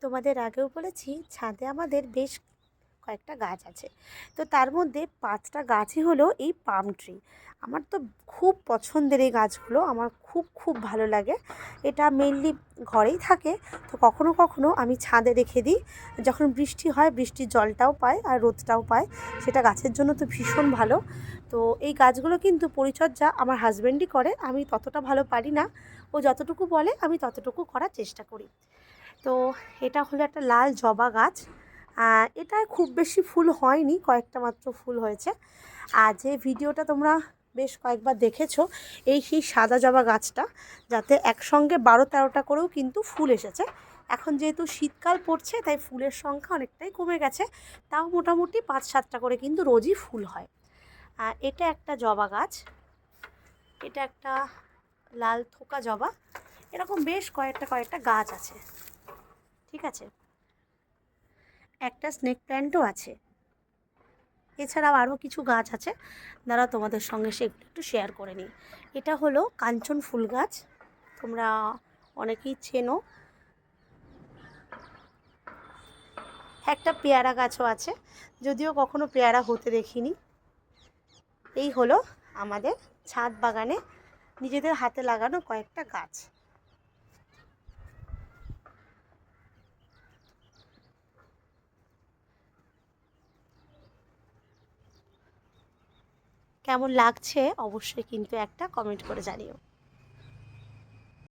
তোমাদের আগেও বলেছি ছাদে আমাদের বেশ কয়েকটা গাছ আছে। তো তার মধ্যে 5টা গাছই হলো এই পাম ট্রি। আমার তো খুব পছন্দের এই গাছগুলো, আমার খুব খুব ভালো লাগে। এটা মেইনলি ঘরেই থাকে, তো কখনো কখনো আমি ছাদে রেখে দিই। যখন বৃষ্টি হয় বৃষ্টির জলটাও পায় আর রোদটাও পায়, সেটা গাছের জন্য তো ভীষণ ভালো। তো এই গাছগুলো কিন্তু পরিচর্যা আমার হাজব্যান্ডই করে, আমি ততটা ভালো পারি না। ও যতটুকু বলে আমি ততটুকু করার চেষ্টা করি। তো এটা হলো একটা লাল জবা গাছ। এটায় খুব বেশি ফুল হয়নি, কয়েকটা মাত্র ফুল হয়েছে। আর যে ভিডিওটা তোমরা বেশ কয়েকবার দেখেছো, এই সেই সাদা জবা গাছটা, যাতে একসঙ্গে 12-13টা করেও কিন্তু ফুল এসেছে। এখন যেহেতু শীতকাল পড়ছে তাই ফুলের সংখ্যা অনেকটাই কমে গেছে, তাও মোটামুটি 5-7টা করে কিন্তু রোজই ফুল হয়। এটা একটা জবা গাছ, এটা একটা লাল থোকা জবা। এরকম বেশ কয়েকটা গাছ আছে, ঠিক আছে। একটা স্নেক প্ল্যান্টও আছে। এছাড়াও আরও কিছু গাছ আছে, যারা তোমাদের সঙ্গে সেগুলো একটু শেয়ার করে নিই। এটা হলো কাঞ্চন ফুল গাছ, তোমরা অনেকেই চেনো। একটা পেয়ারা গাছও আছে, যদিও কখনো পেয়ারা হতে দেখিনি। এই হলো আমাদের ছাদ বাগানে নিজেদের হাতে লাগানো কয়েকটা গাছ। কেমন লাগছে অবশ্যই কিন্তু একটা কমেন্ট করে জানিও।